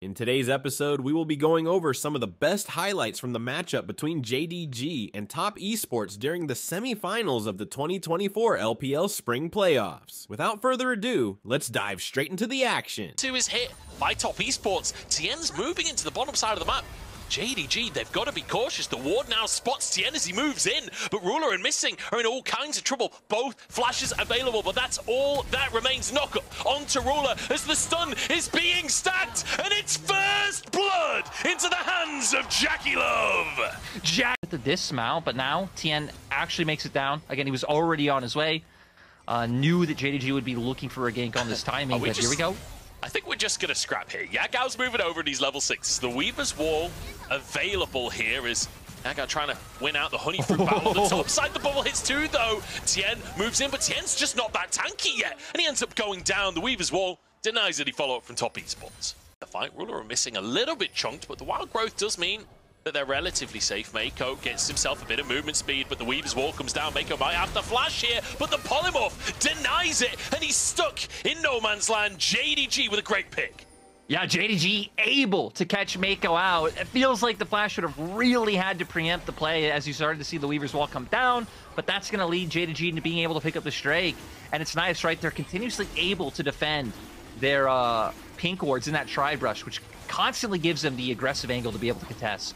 In today's episode, we will be going over some of the best highlights from the matchup between JDG and Top Esports during the semifinals of the 2024 LPL Spring Playoffs. Without further ado, let's dive straight into the action. Two is hit by Top Esports. TN's moving into the bottom side of the map. JDG, they've got to be cautious. The ward now spots TN as he moves in, but Ruler and Missing are in all kinds of trouble. Both flashes available, but that's all that remains. Knock-up onto Ruler as the stun is being stacked, and it's first blood into the hands of Jackie Love. Jack at the dismount, but now TN actually makes it down. Again, he was already on his way. Knew that JDG would be looking for a gank on this timing, but here we go. I think we're just going to scrap here. Yagao's moving over and he's level 6. The Weaver's Wall available here is Yagao trying to win out the Honey Fruit battle on the top side. The bubble hits too, though. Tien moves in, but Tien's just not that tanky yet. And he ends up going down. The Weaver's Wall denies any follow-up from Top Esports. The fight, Ruler are missing a little bit chunked, but the wild growth does mean that they're relatively safe. Mako gets himself a bit of movement speed, but the Weaver's Wall comes down. Mako might have to flash here, but the Polymorph denies it, and he's stuck in no man's land. JDG with a great pick. Yeah, JDG able to catch Mako out. It feels like the flash should have really had to preempt the play as you started to see the Weaver's Wall come down, but that's going to lead JDG into being able to pick up the Strike. And it's nice, right? They're continuously able to defend their pink wards in that Tri-Brush, which constantly gives them the aggressive angle to be able to contest.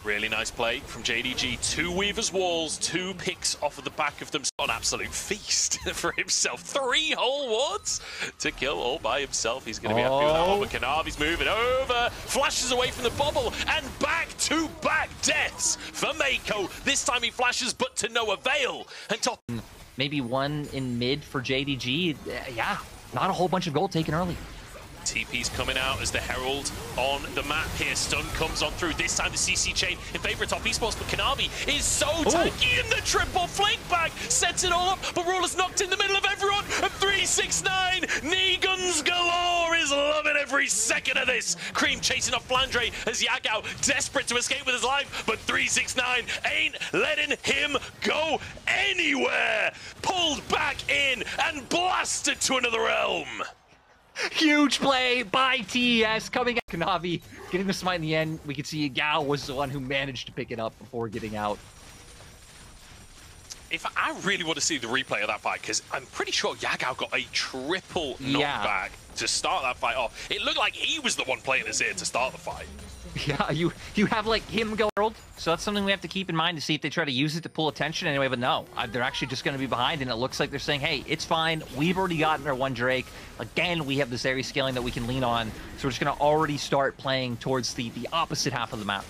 Really nice play from JDG. 2 Weaver's Walls, 2 picks off of the back of them. An absolute feast for himself. 3 whole wards to kill all by himself. He's going to be happy with that one. But Kanavi's moving over, flashes away from the bubble, and back-to-back deaths for Mako. This time he flashes, but to no avail. And Top... Maybe one in mid for JDG. Yeah, not a whole bunch of gold taken early. TP's coming out as the Herald on the map here. Stun comes on through. This time the CC chain in favor of Top Esports, but Kanavi is so tanky in the triple flank back. Sets it all up, but Ruler's knocked in the middle of everyone. A 369. Knee guns galore is loving every second of this. Cream chasing off Flandre as Yagao desperate to escape with his life, but 369 ain't letting him go anywhere. Pulled back in and blasted to another realm. Huge play by TES coming out. Kanavi getting the smite in the end. We can see Yagao was the one who managed to pick it up before getting out. If I really want to see the replay of that fight, because I'm pretty sure Yagao got a triple knockback to start that fight off. It looked like he was the one playing his ear to start the fight. Yeah, you have like him go world, so that's something we have to keep in mind to see if they try to use it to pull attention anyway. But no, they're actually just going to be behind, and it looks like they're saying, "Hey, it's fine. We've already gotten our one Drake. Again, we have this area scaling that we can lean on, so we're just going to already start playing towards the opposite half of the map."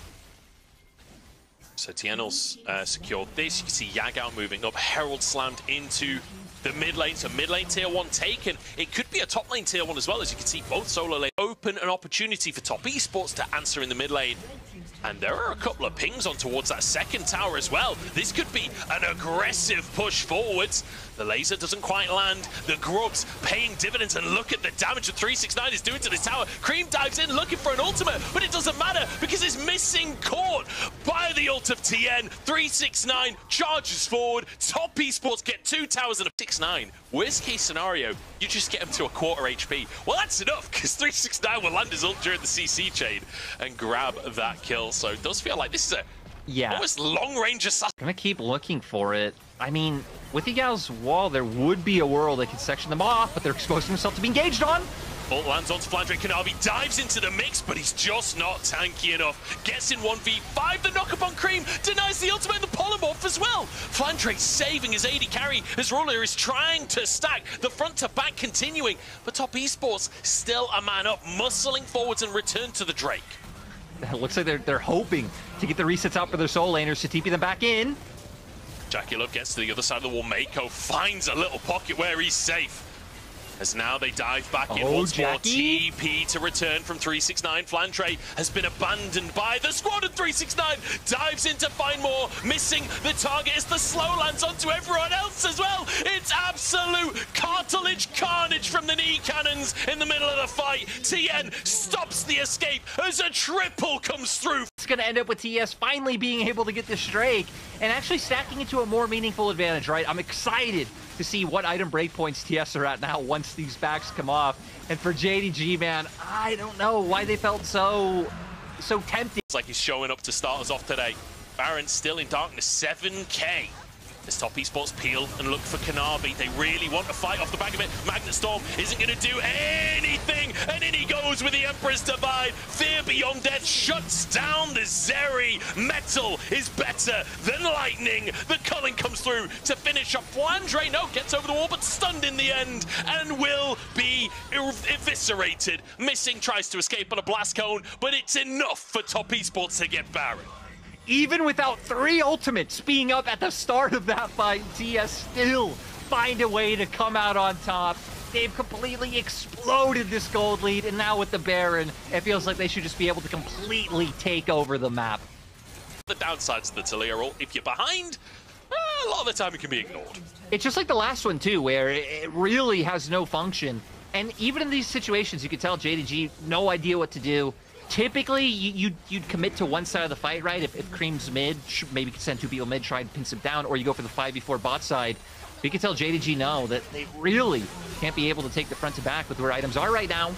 So Tienel's secured this. You can see Yagao moving up. Herald slammed into the mid lane, so mid lane tier 1 taken. It could be a top lane tier 1 as well, as you can see both solo lane open an opportunity for Top Esports to answer in the mid lane. And there are a couple of pings on towards that second tower as well. This could be an aggressive push forwards. The laser doesn't quite land. The Grubs paying dividends, and look at the damage that 369 is doing to this tower. Cream dives in looking for an ultimate, but it doesn't matter because it's missing, caught by the ult of TN. 369 charges forward. Top Esports get 2 towers and a 6-9. Worst case scenario, you just get him to a quarter HP. Well, that's enough because 369 will land his ult during the CC chain and grab that kill. So it does feel like this is a almost long-range assassin. Gonna keep looking for it. I mean, with Yagao's wall, there would be a world that could section them off, but they're exposing themselves to be engaged on. Ult lands onto Flandre. Kanavi dives into the mix, but he's just not tanky enough. Gets in 1v5. The knock-up on Cream denies the ultimate and the polymorph as well. Flandre saving his AD carry as Ruler is trying to stack the front to back continuing, but Top Esports still a man up, muscling forwards and return to the Drake. It looks like they're hoping to get the resets out for their soul laners to TP them back in. Jackie Love gets to the other side of the wall. Mako finds a little pocket where he's safe. As now they dive back in once more. TP to return from 369. Flandre has been abandoned by the squad, and 369 dives in to find more. Missing the target as the slow lands onto everyone else as well. It's absolute cartilage carnage from the knee cannons in the middle of the fight. TN stops the escape as a triple comes through. It's going to end up with TES finally being able to get this Drake and actually stacking into a more meaningful advantage, right? I'm excited to see what item breakpoints TS are at now once these backs come off. And for JDG, man, I don't know why they felt so tempted. It's like he's showing up to start us off today. Baron still in darkness, 7K. As Top Esports peel and look for Kanavi. They really want to fight off the back of it. Magnet Storm isn't going to do anything. And in he goes with the Emperor's Divide. Fear Beyond Death shuts down the Zeri. Metal is better than lightning. The culling comes through to finish up. Flandre, no, gets over the wall, but stunned in the end and will be eviscerated. Missing tries to escape on a blast cone, but it's enough for Top Esports to get Baron. Even without 3 ultimates being up at the start of that fight, TS still find a way to come out on top. They've completely exploded this gold lead, and now with the Baron, it feels like they should just be able to completely take over the map. The downsides of the Taliyah ult, if you're behind, a lot of the time it can be ignored. It's just like the last one too, where it really has no function. And even in these situations, you can tell JDG, no idea what to do. Typically, you'd commit to one side of the fight, right? If Cream's mid, maybe you can send 2 people mid, try and pin him down, or you go for the 5v4 bot side. But you can tell JDG know that they really can't be able to take the front to back with where items are right now.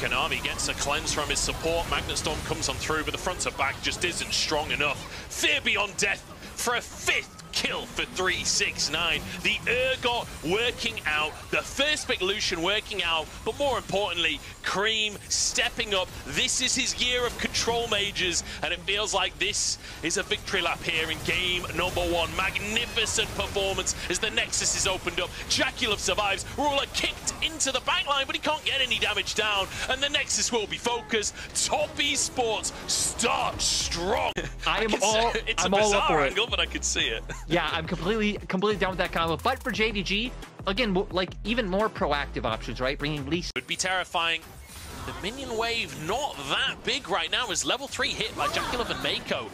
Kanavi gets a cleanse from his support. Magnet Storm comes on through, but the front to back just isn't strong enough. Fear Beyond Death for a 5th kill for 369. The Urgot working out, the first big Lucian working out, but more importantly, Cream stepping up. This is his year of control mages, and it feels like this is a victory lap here in game number 1. Magnificent performance as the Nexus is opened up. Jaculov survives. Ruler kicked into the backline, but he can't get any damage down, and the Nexus will be focused. Top Esports start strong. It's a bizarre angle, but I can see it. Yeah, I'm completely down with that combo. But for JDG, again, like even more proactive options, right? Bringing Lee. Would be terrifying. The minion wave not that big right now as level 3 hit by Jaculov and Mako.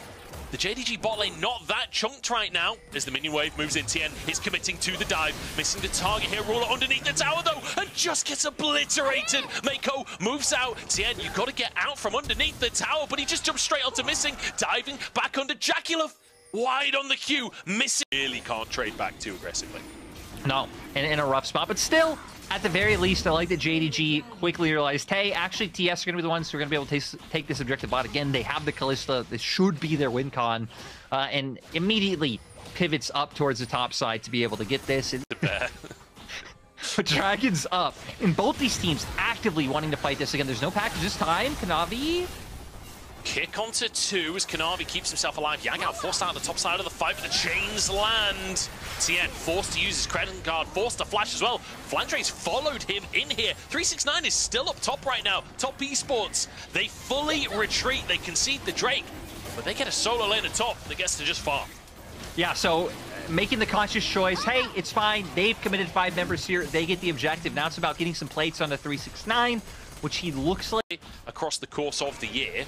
The JDG bot lane not that chunked right now as the minion wave moves in. TN is committing to the dive, missing the target here. Ruler underneath the tower though, and just gets obliterated. Mako moves out. TN, you've got to get out from underneath the tower, but he just jumps straight onto missing, diving back under Jaculov. Wide on the queue, missing. Really can't trade back too aggressively. No, in a rough spot, but still, at the very least, I like that JDG quickly realized, hey, actually, TS are going to be the ones who are going to be able to take this objective bot. Again, they have the Kalista. This should be their win con, and immediately pivots up towards the top side to be able to get this. But Dragon's up, and both these teams actively wanting to fight this again. There's no package this time. Kanavi. Kick onto 2 as Kanavi keeps himself alive. Yagao forced out the top side of the fight, but the chains land. TN forced to use his credit card, forced to flash as well. Flandre's followed him in here. 369 is still up top right now. Top Esports, they fully retreat. They concede the Drake, but they get a solo lane at top that gets to just farm. Yeah, so making the conscious choice, hey, it's fine. They've committed 5 members here. They get the objective. Now it's about getting some plates on the 369, which he looks like. Across the course of the year,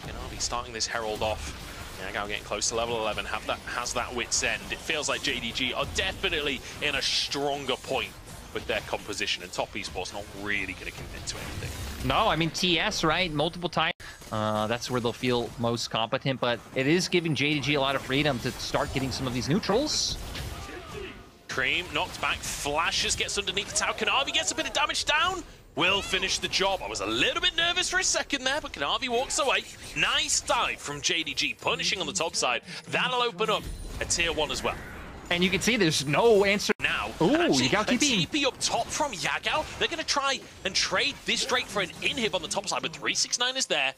Kanavi starting this Herald off. Yagao getting close to level 11, has that wit's end. It feels like JDG are definitely in a stronger point with their composition, and Top Esports not really going to commit to anything. No, I mean, TS, right? Multiple times. That's where they'll feel most competent, but it is giving JDG a lot of freedom to start getting some of these neutrals. Cream knocked back, flashes, gets underneath the tower. Kanavi gets a bit of damage down. Will finish the job. I was a little bit nervous for a second there, but Kanavi walks away. Nice dive from JDG, punishing on the top side. That'll open up a tier 1 as well. And you can see there's no answer. Now, ooh, you got TP up top from Yagao. They're going to try and trade this Drake for an inhib on the top side, but 369 is there.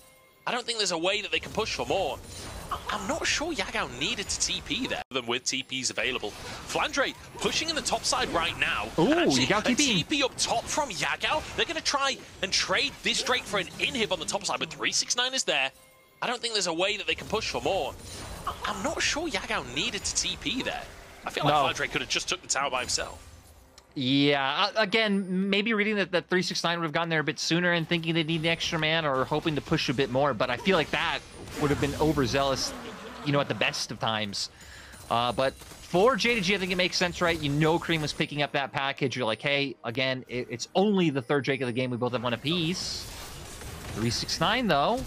I don't think there's a way that they can push for more. I'm not sure Yagao needed to TP there than with TPs available. Flandre pushing in the top side right now. Ooh, you got TP. TP up top from Yagao. They're going to try and trade this Drake for an inhib on the top side, but 369 is there. I don't think there's a way that they can push for more. I'm not sure Yagao needed to TP there. I feel like Flandre could have just took the tower by himself. Yeah, again, maybe reading that 369 would have gotten there a bit sooner and thinking they need an extra man or hoping to push a bit more, but I feel like that would have been overzealous, you know, at the best of times. But for JDG, I think it makes sense, right? You know Cream was picking up that package. You're like, hey, again, it's only the 3rd Drake of the game. We both have 1 apiece. 369, though.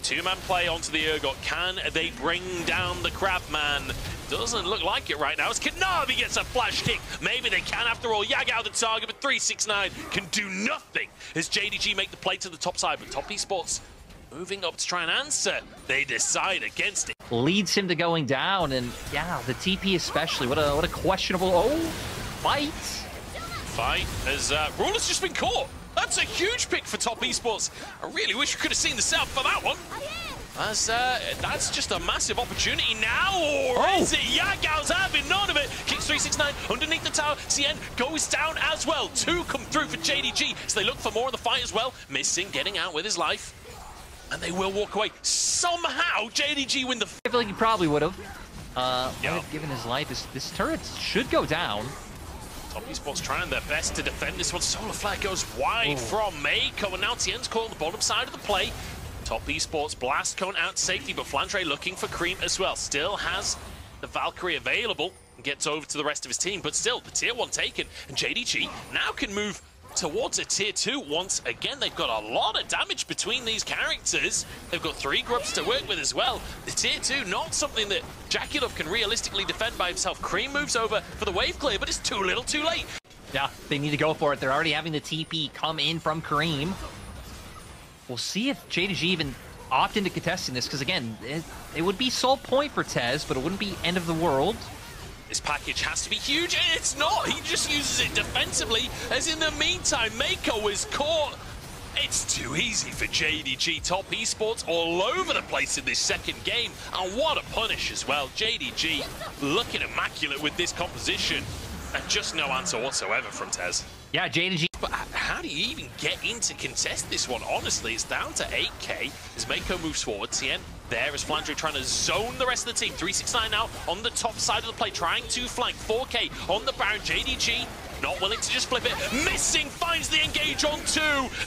2-man play onto the Urgot. Can they bring down the Crabman? Doesn't look like it right now as Kanavi gets a flash kick. Maybe they can after all. Yagao the target, but 369 can do nothing as JDG make the play to the top side. But Top Esports moving up to try and answer. They decide against it. Leads him to going down, and yeah, the TP especially. What a questionable fight. Fight as Ruler's just been caught. That's a huge pick for Top Esports. I really wish we could have seen the setup for that one. As that's just a massive opportunity now, or is it? Yagao's having none of it. Kicks 369 underneath the tower. CN goes down as well. 2 come through for JDG, so they look for more in the fight as well. Missing, getting out with his life. And they will walk away. Somehow, JDG win the... I feel like he probably would have. Given his life, this turret should go down. Top Esports trying their best to defend this one. Solar Flare goes wide from Meiko, and now TN's caught on the bottom side of the play. Top Esports blast cone out safety, but Flandre looking for Cream as well. Still has the Valkyrie available and gets over to the rest of his team, but still the tier 1 taken, and JDG now can move towards a tier 2 once again. They've got a lot of damage between these characters. They've got 3 grubs to work with as well. The tier 2, not something that Jaculov can realistically defend by himself. Cream moves over for the wave clear, but it's too little too late. Yeah, they need to go for it. They're already having the TP come in from Kareem. We'll see if JDG even opt into contesting this, because again, it would be sole point for TES, but it wouldn't be end of the world. This package has to be huge, and it's not. He just uses it defensively, as in the meantime, Meiko is caught. It's too easy for JDG. Top Esports all over the place in this second game, and what a punish as well. JDG looking immaculate with this composition, and just no answer whatsoever from TES. Yeah, JDG. But how do you even get in to contest this one? Honestly, it's down to 8k as Meiko moves forward. TN there as Flandre trying to zone the rest of the team. 369 now on the top side of the play, trying to flank. 4k on the Baron. JDG not willing to just flip it. Missing, finds the engage on 2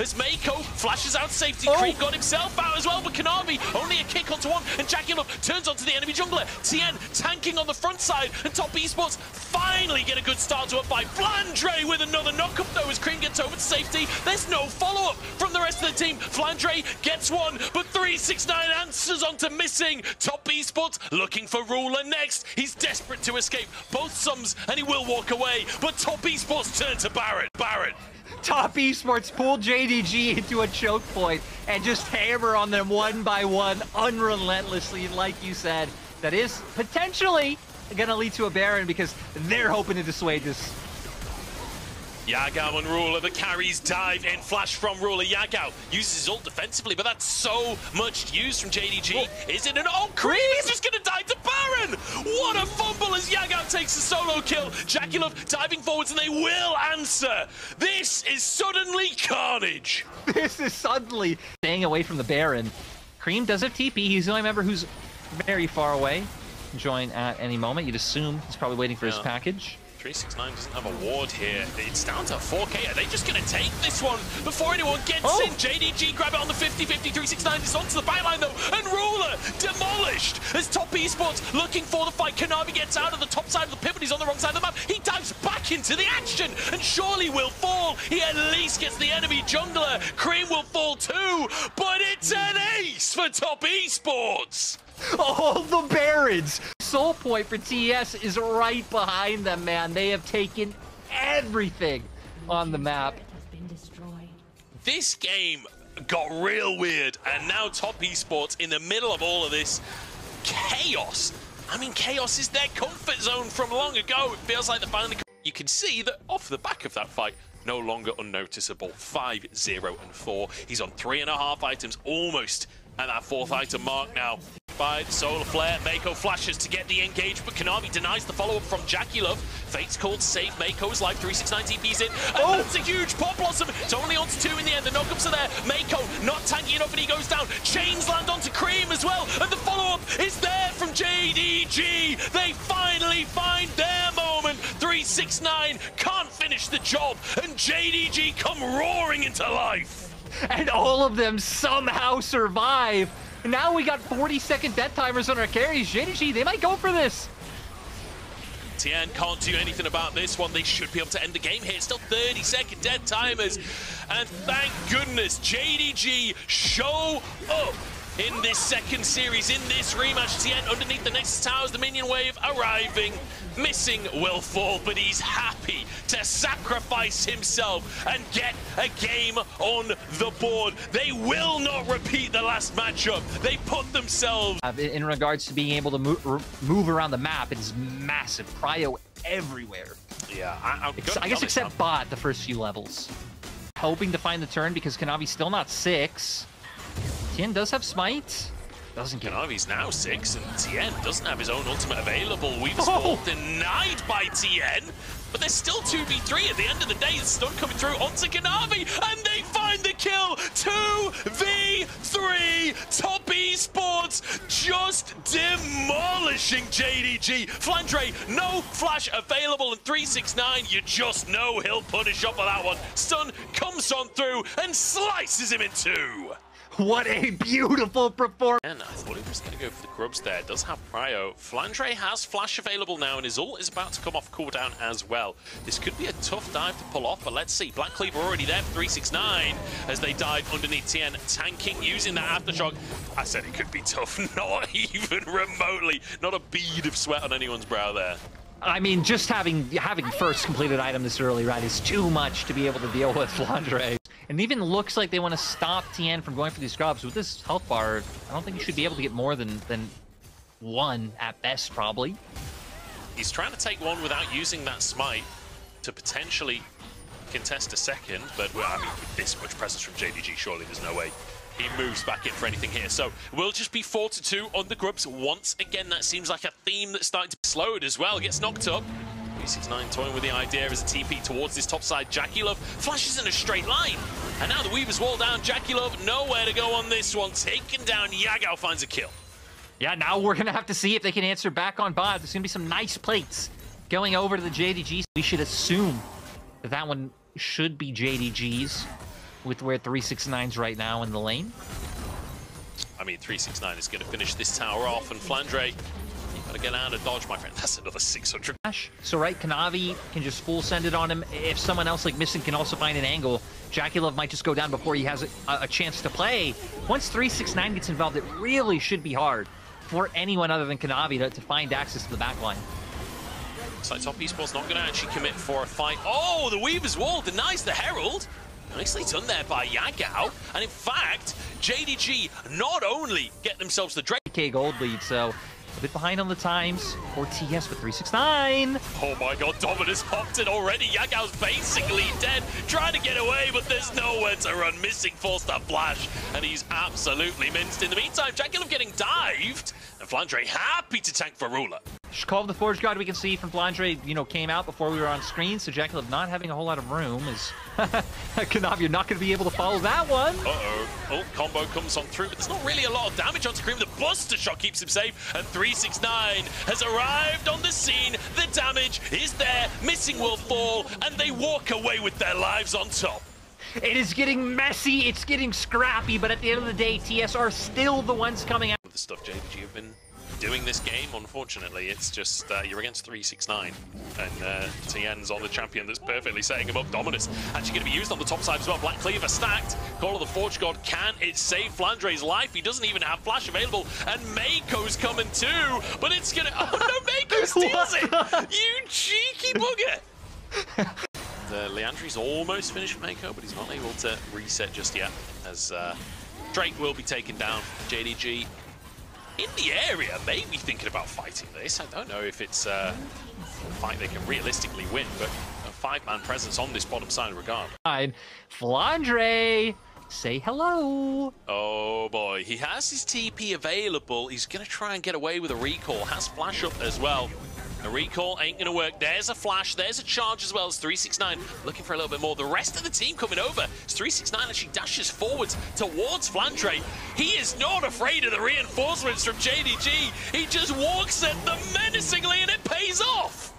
as Meiko flashes out safety. Creed got himself out as well, but Kanavi only a kick onto 1, and Jaculov turns onto the enemy jungler. TN tanking on the front side, and Top Esports finally get a good start to a fight. Flandre with another knock-up though as Cream gets over to safety. There's no follow-up from the rest of the team. Flandre gets 1, but 369 answers onto missing. Top Esports looking for Ruler next. He's desperate to escape both sums, and he will walk away, but Top Esports turn to Barrett. Top Esports pull JDG into a choke point and just hammer on them one by one, unrelentlessly, like you said. That is potentially gonna lead to a Baron, because they're hoping to dissuade this. Yagao and Ruler, the carries dive in, flash from Ruler. Yagao uses his ult defensively, but that's so much use from JDG. Is it an Cream? He's just gonna die to Baron! What a fumble as Yagao takes a solo kill. Jaculov diving forwards, and they will answer. This is suddenly carnage. This is suddenly staying away from the Baron. Cream does have TP. He's the only member who's very far away. Join at any moment. You'd assume he's probably waiting for his package. 369 doesn't have a ward here. It's down to 4k. Are they just going to take this one before anyone gets in? JDG grab it on the 50-50. 369 is onto the backline though, and Ruler demolished as Top Esports looking for the fight. Kanavi gets out of the top side of the pivot. He's on the wrong side of the map. He dives back into the action and surely will fall. He at least gets the enemy jungler. Cream will fall too, but it's an ace for Top Esports. Oh, the Barons! Soul point for TES is right behind them, man. They have taken everything on the map. This game got real weird, and now Top Esports in the middle of all of this chaos. I mean, chaos is their comfort zone from long ago. It feels like they're finally... You can see that off the back of that fight, no longer unnoticeable. 5-0-4. He's on 3.5 items, almost at that 4th item mark now. By the Solar Flare, Meiko flashes to get the engage, but Kanavi denies the follow-up from Jaculov. Fate's called safe. Meiko's live. 369 TP's in. And that's a huge Pop Blossom. It's only on to 2 in the end. The knockups are there. Meiko not tanky enough, and he goes down. Chains land onto Cream as well, and the follow-up is there from JDG. They finally find their moment. 369 can't finish the job, and JDG come roaring into life. And all of them somehow survive. Now we got 40-second death timers on our carries. JDG, they might go for this. TN can't do anything about this one. They should be able to end the game here. It's still 30-second dead timers. And thank goodness JDG show up in this second series, in this rematch. TN underneath the Nexus Towers, the minion wave arriving. Missing will fall, but he's happy to sacrifice himself and get a game on the board. They will not repeat the last matchup. They put themselves... In regards to being able to move around the map, it is massive. Prio everywhere. Yeah, I guess except bot the first few levels. Hoping to find the turn because Kanavi's still not 6. Tien does have smite. Doesn't get Kanavi's now 6, and Tien doesn't have his own ultimate available. Weaver's Fall denied by Tien, but there's still 2v3 at the end of the day. The stun coming through onto Kanavi, and they find the kill. 2v3, Top Esports just demolishing JDG. Flandre, no flash available, and 369, you just know he'll punish up for that one. Stun comes on through and slices him in two. What a beautiful performance. And I thought he was going to go for the grubs there. Does have prio. Flandre has flash available now, and his ult is about to come off cooldown as well. This could be a tough dive to pull off, but let's see. Black Cleaver already there for 369 as they dive underneath Tien, tanking, using that aftershock. I said it could be tough, not even remotely. Not a bead of sweat on anyone's brow there. I mean, just having first completed item this early, right, is too much to be able to deal with Flandre. And it even looks like they want to stop Tien from going for these scrubs. With this health bar, I don't think you should be able to get more than one at best, probably. He's trying to take one without using that smite to potentially contest a second, but well, I mean, with this much presence from JDG, surely there's no way he moves back in for anything here. So we'll just be 4-2 on the grubs. Once again, that seems like a theme that's starting to be slowed as well. Gets knocked up. 369 toying with the idea as a TP towards this top side. JackeyLove flashes in a straight line. And now the Weaver's wall down. JackeyLove nowhere to go on this one. Taken down. Yagao finds a kill. Yeah, now we're going to have to see if they can answer back on bot. There's going to be some nice plates going over to the JDG. We should assume that that one should be JDG's with where 369's right now in the lane. I mean, 369 is going to finish this tower off, and Flandre, you got to get out of dodge, my friend. That's another 600. So, right, Kanavi can just full send it on him. If someone else like Missing can also find an angle, JackeyLove might just go down before he has a chance to play. Once 369 gets involved, it really should be hard for anyone other than Kanavi to find access to the backline. Looks like Top Esports not going to actually commit for a fight. Oh, the Weaver's wall denies the Herald. Nicely done there by Yagao. And in fact, JDG not only get themselves the Drake. K gold lead, so a bit behind on the times for TES with 369. Oh my god, Dominus popped it already. Yagao's basically dead. Trying to get away, but there's nowhere to run. Missing four-star flash, and he's absolutely minced. In the meantime, JackeyLove getting dived, and Flandre happy to tank for Ruler. Call of the Forge God we can see from Flandre, came out before we were on screen, so JackeyLove not having a whole lot of room is... Kanavi, you're not going to be able to follow that one. Uh-oh. Ult combo comes on through, but there's not really a lot of damage on screen. The Buster Shot keeps him safe, and 369 has arrived on the scene. The damage is there. Missing will fall, and they walk away with their lives on top. It is getting messy, it's getting scrappy, but at the end of the day, TS are still the ones coming out. The stuff JDG have been doing this game, unfortunately, it's just you're against 369, and Tien's on the champion that's perfectly setting him up. Dominus actually going to be used on the top side as well. Black Cleaver stacked. Call of the Forge God, can it save Flandre's life? He doesn't even have flash available, and Mako's coming too, but it's gonna... Oh no, Mako steals it! You cheeky bugger! Leandri's almost finished with Mako, but he's not able to reset just yet, as Drake will be taken down. JDG in the area, maybe thinking about fighting this. I don't know if it's a fight they can realistically win, but a five-man presence on this bottom side regard. Flandre, say hello. Oh boy, he has his TP available. He's going to try and get away with a recall. Has flash up as well. A recall ain't gonna work. There's a flash, there's a charge as well as 369 looking for a little bit more. The rest of the team coming over as 369 actually dashes forwards towards Flandre. He is not afraid of the reinforcements from JDG. He just walks at them menacingly, and it pays off.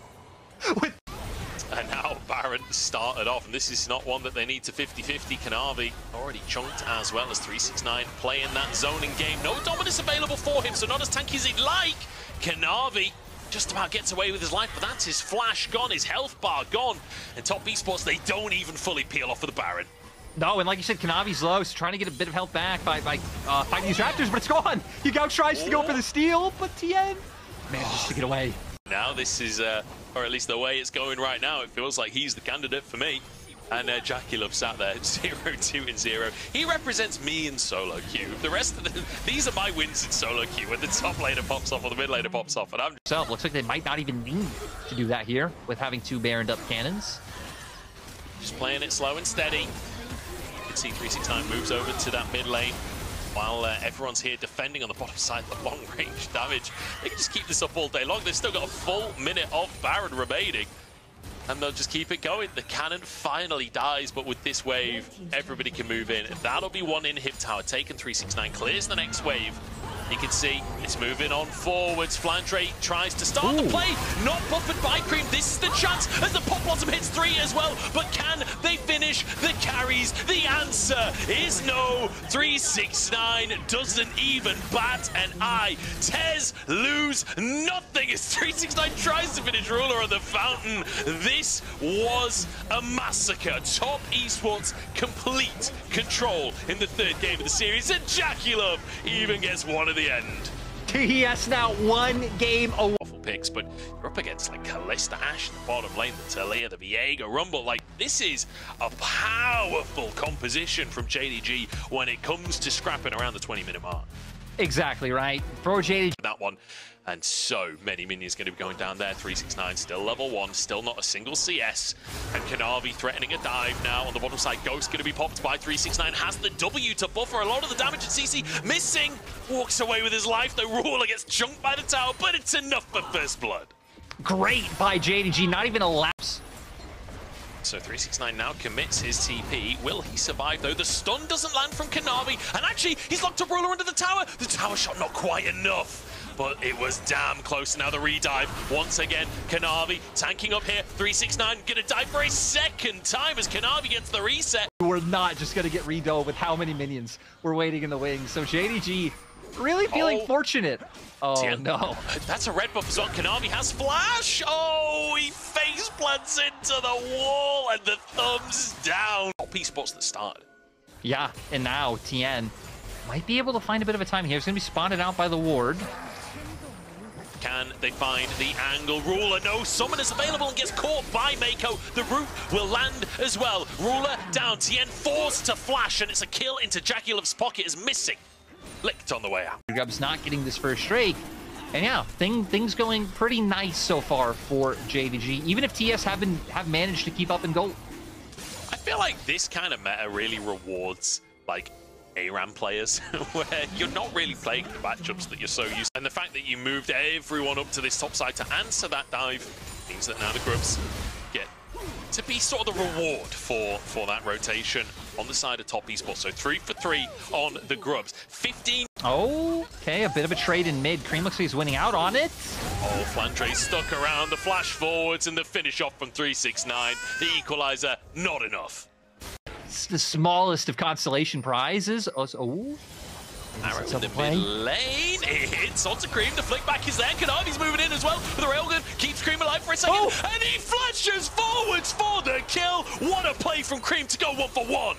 And now Baron started off, and this is not one that they need to 50-50. Kanavi already chunked as well as 369 playing that zoning game. No Dominus available for him, so not as tanky as he'd like. Kanavi just about gets away with his life, but that's his flash gone, his health bar gone. And Top Esports, they don't even fully peel off of the Baron. No, and like you said, Kanavi's low, so trying to get a bit of health back by fighting these Raptors, but it's gone. Yagao tries to go for the steal, but Tien manages to get away. Now this is, or at least the way it's going right now, it feels like he's the candidate for me. And Jackie sat there, 0-2-0. He represents me in solo queue. The rest of these are my wins in solo queue when the top laner pops off or the mid laner pops off. And I'm just... Looks like they might not even need to do that here with having 2 Baroned up cannons. Just playing it slow and steady. You can see 369 moves over to that mid lane while everyone's here defending on the bottom side, the long range damage. They can just keep this up all day long. They've still got a full minute of Baron remaining. And they'll just keep it going. The cannon finally dies, but with this wave, everybody can move in. That'll be one inhib tower taken. 369 clears the next wave. You can see it's moving on forwards. Flandre tries to start the play. Not buffered by Cream. This is the chance as the Pop Blossom hits 3 as well. But can they finish the carries? The answer is no. 369 doesn't even bat an eye. TES lose nothing as 369 tries to finish Ruler on the fountain. This was a massacre. Top Esports complete control in the 3rd game of the series. And Jackie even gets one of the end. TES now 1 game away. Awful picks, but you're up against like Kalista, Ashe in the bottom lane, the Talia, the Viega, Rumble. Like, this is a powerful composition from JDG when it comes to scrapping around the 20-minute mark. Exactly right. For JDG. That one. And so many minions going to be going down there. 369 still level 1, still not a single CS. And Kanavi threatening a dive now on the bottom side. Ghost going to be popped by 369. Has the W to buffer a lot of the damage. And CC missing. Walks away with his life. The Ruler gets chunked by the tower, but it's enough for first blood. Great by JDG. Not even a lapse. So 369 now commits his TP. Will he survive though? The stun doesn't land from Kanavi. And actually, he's locked up Ruler under the tower. The tower shot not quite enough. But it was damn close. Now the redive. Once again, Kanavi tanking up here. 369 gonna die for a second time as Kanavi gets the reset. We're not just gonna get redone with how many minions we're waiting in the wings. So JDG really feeling fortunate. Oh, Tien. no. That's a red buff as well. Kanavi has flash. Oh, he face plants into the wall and the thumbs down. Top esports that started. Yeah, and now Tien might be able to find a bit of a time here. He's gonna be spotted out by the ward. Can they find the angle? Ruler, no summon is available and gets caught by Mako. The root will land as well. Ruler down, Tien forced to flash, and it's a kill into Jackie Love's pocket is missing. Licked on the way out. Grub's not getting this first strike. And yeah, things going pretty nice so far for JDG, even if TS have managed to keep up in gold. I feel like this kind of meta really rewards, like, ARAM players, where you're not really playing the matchups that you're so used to. And the fact that you moved everyone up to this top side to answer that dive means that now the Grubs get to be sort of the reward for that rotation on the side of Top Esports. So 3 for 3 on the Grubs. 15. Okay, a bit of a trade in mid. Cream looks like he's winning out on it. Oh, Flandre stuck around the flash forwards and the finish off from 369. The equalizer, not enough. It's the smallest of constellation prizes. Arrow in the mid lane. It hits onto Cream. The flick back is there. Kanavi's moving in as well. But the railgun keeps Cream alive for a second. And he flashes forwards for the kill. What a play from Cream to go 1 for 1.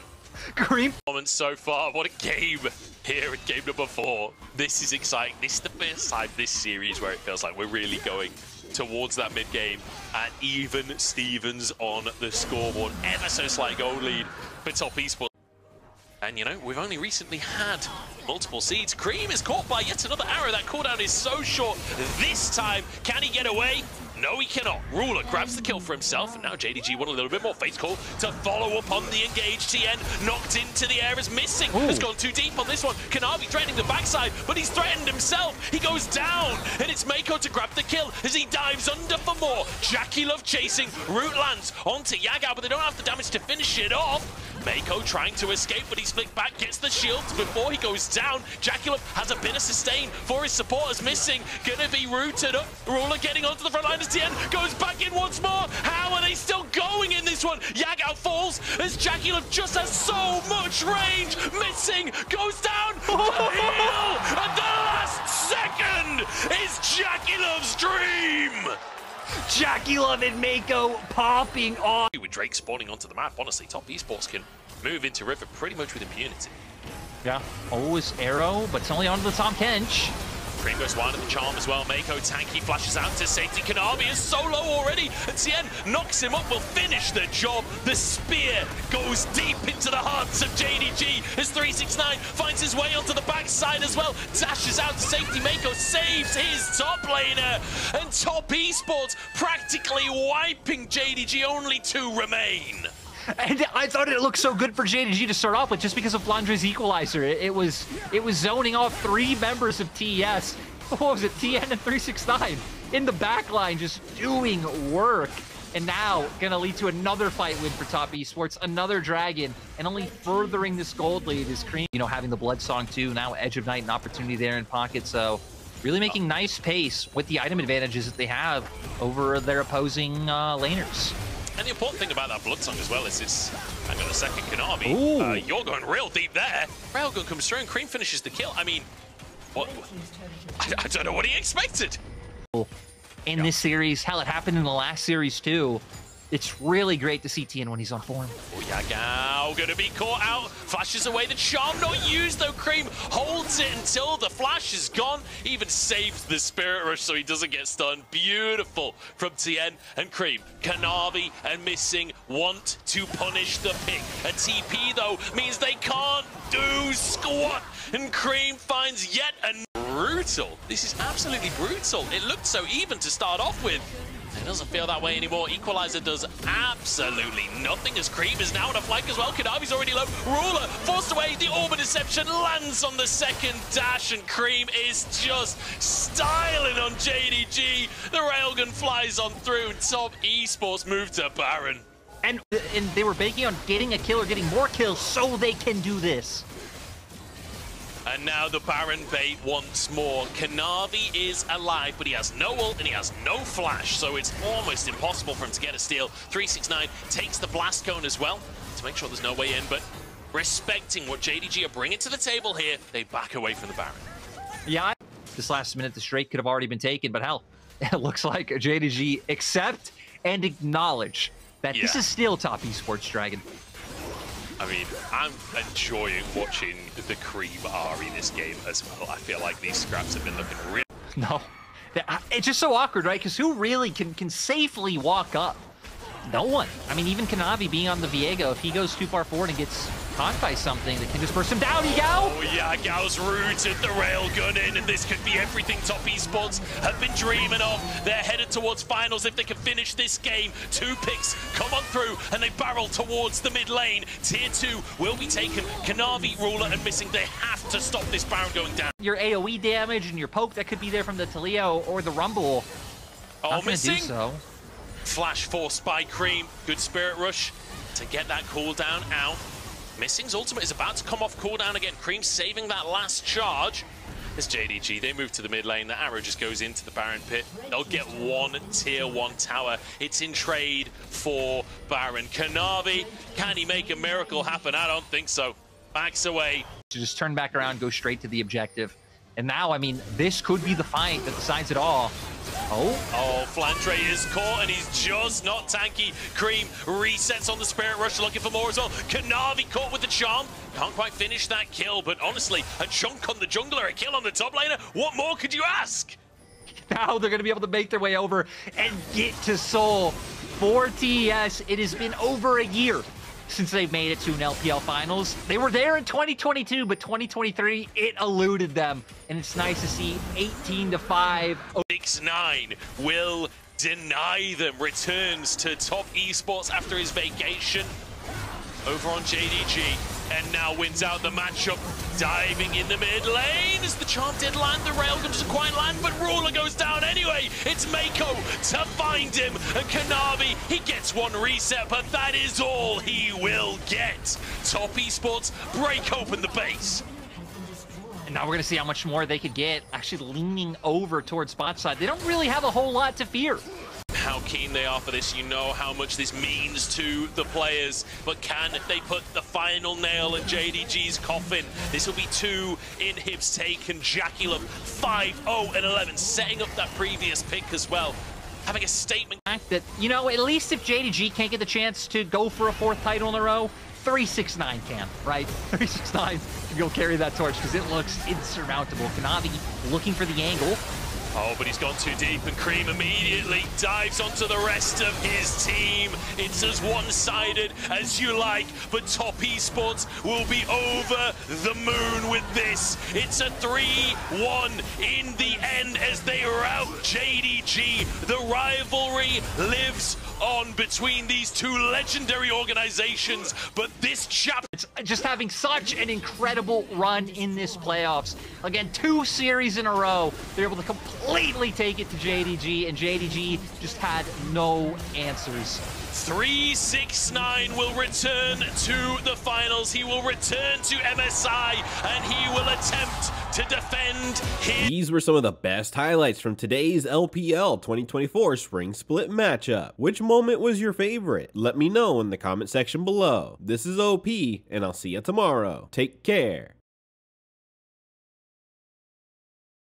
Cream. So far, what a game here at game number 4. This is exciting. This is the first time this series where it feels like we're really going towards that mid game and even Stevens on the scoreboard. Ever so slight goal lead for Top Esports. And you know, we've only recently had multiple seeds. Cream is caught by yet another arrow. That cooldown is so short. This time, can he get away? No, he cannot. Ruler grabs the kill for himself, and now JDG want a little bit more face call to follow up on the engage. Tien knocked into the air is missing. Has gone too deep on this one. Kanavi threatening the backside, but he's threatened himself. He goes down, and it's Mako to grab the kill as he dives under for more. Jackie Love chasing. Root lands onto Yagao, but they don't have the damage to finish it off. Mako trying to escape, but he's flicked back, gets the shield before he goes down. Jackie Love has a bit of sustain for his supporters missing. Gonna be rooted up. Ruler getting onto the front line as Tien goes back in once more. How are they still going in this one? Yagao falls as Jackie Love just has so much range. Missing, goes down. The heal at the last second is Jackie Love's dream. Jackie Love and Mako popping off. With Drake spawning onto the map, honestly, Top Esports can move into River pretty much with impunity. Yeah, always arrow, but it's only onto the Tom Kench. Cream goes wide at the charm as well. Mako tanky flashes out to safety. Kanavi is so low already, and Tien knocks him up, will finish the job. The spear goes deep into the hearts of JDG as 369 finds his way onto the backside as well. Dashes out to safety. Mako saves his top laner, and Top Esports practically wiping JDG. Only 2 remain. And I thought it looked so good for JDG to start off with just because of Flandre's equalizer. It was zoning off 3 members of TES. What was it? TN and 369 in the back line just doing work. And now gonna lead to another fight win for Top Esports, another dragon, and only furthering this gold lead is Cream. You know, having the Blood Song too, now Edge of Night, an opportunity there in pocket. So really making nice pace with the item advantages that they have over their opposing laners. And the important thing about that Blood Song as well is it's, hang on a second, Kanavi, you're going real deep there. Railgun comes through and Cream finishes the kill. I mean, what? I don't know what he expected. In this series, hell, it happened in the last series too. It's really great to see Tien when he's on form. Oh, Yagao gonna be caught out. Flashes away the charm, not used though. Cream holds it until the flash is gone. Even saves the Spirit Rush so he doesn't get stunned. Beautiful from Tien and Cream. Kanavi and Missing want to punish the pick. A TP though means they can't do squat. And Cream finds yet another. Brutal. This is absolutely brutal. It looked so even to start off with. It doesn't feel that way anymore. Equalizer does absolutely nothing as Cream is now on a flank as well. Kanavi's already low. Ruler forced away. The Orb of Deception lands on the second dash, and Cream is just styling on JDG. The Railgun flies on through. Top Esports move to Baron. And they were banking on getting a kill or getting more kills so they can do this. And now the Baron bait once more. Kanavi is alive, but he has no ult and he has no flash, so it's almost impossible for him to get a steal. 369 takes the blast cone as well to make sure there's no way in, but respecting what JDG are bringing to the table here, they back away from the Baron. Yeah, this last minute, the straight could have already been taken, but hell, it looks like JDG accept and acknowledge that this is still Top Esports Dragon. I mean, I'm enjoying watching the Cream Ari this game as well. I feel like these scraps have been looking real. No, it's just so awkward, right? Because who really can safely walk up? No one. I mean, even Kanavi being on the Viego, if he goes too far forward and gets caught by something that can just burst him down, Yagao! Oh, Yagao's rooted the Railgun in, and this could be everything Top Esports have been dreaming of. They're headed towards finals if they can finish this game. 2 picks come on through, and they barrel towards the mid lane. Tier 2 will be taken. Kanavi, Ruler, and Missing. They have to stop this Baron going down. Your AoE damage and your poke that could be there from the Talia or the Rumble. Oh, Missing! Do so. Flash forced by Cream. Good Spirit Rush to get that cooldown out. Missing's ultimate is about to come off cooldown again. Cream saving that last charge. It's JDG. They move to the mid lane. The arrow just goes into the Baron pit. They'll get 1 tier 1 tower. It's in trade for Baron. Kanavi, can he make a miracle happen? I don't think so. Backs away. To just turn back around, go straight to the objective. And now, I mean, this could be the fight that decides it all. Oh, Flandre is caught, and he's just not tanky. Cream resets on the Spirit Rush, looking for more as well. Kanavi caught with the charm. Can't quite finish that kill, but honestly, a chunk on the jungler, a kill on the top laner. What more could you ask? Now they're going to be able to make their way over and get to Seoul. For TES, it has been over a year since they've made it to an LPL Finals. They were there in 2022, but 2023, it eluded them. And it's nice to see 18-5. 6-9 will deny them. Returns to Top Esports after his vacation over on JDG. And now wins out the matchup, diving in the mid lane as the charm did land. The Railgun doesn't quite land, but Ruler goes down anyway. It's Mako to find him, and Kanavi, he gets 1 reset, but that is all he will get. Top Esports break open the base. And now we're going to see how much more they could get, actually leaning over towards bot side. They don't really have a whole lot to fear. How keen they are for this, you know how much this means to the players, but can they put the final nail in JDG's coffin? This will be 2 inhibs taken. Jackie Love 5-0 and 11, setting up that previous pick as well. Having a statement. That, you know, at least if JDG can't get the chance to go for a 4th title in a row, 369 Cam, right? 369 to go carry that torch because it looks insurmountable. Kanavi looking for the angle. Oh, but he's gone too deep, and Cream immediately dives onto the rest of his team. It's as one-sided as you like, but Top Esports will be over the moon with this. It's a 3-1 in the end as they rout JDG. The rivalry lives on between these two legendary organizations, but this chapter... It's just having such an incredible run in this playoffs. Again, 2 series in a row. They're able to completely take it to JDG, and JDG just had no answers. 369 will return to the finals. He will return to MSI, and he will attempt to defend his... These were some of the best highlights from today's LPL 2024 Spring Split matchup. Which moment was your favorite? Let me know in the comment section below. This is OP, and I'll see you tomorrow. Take care.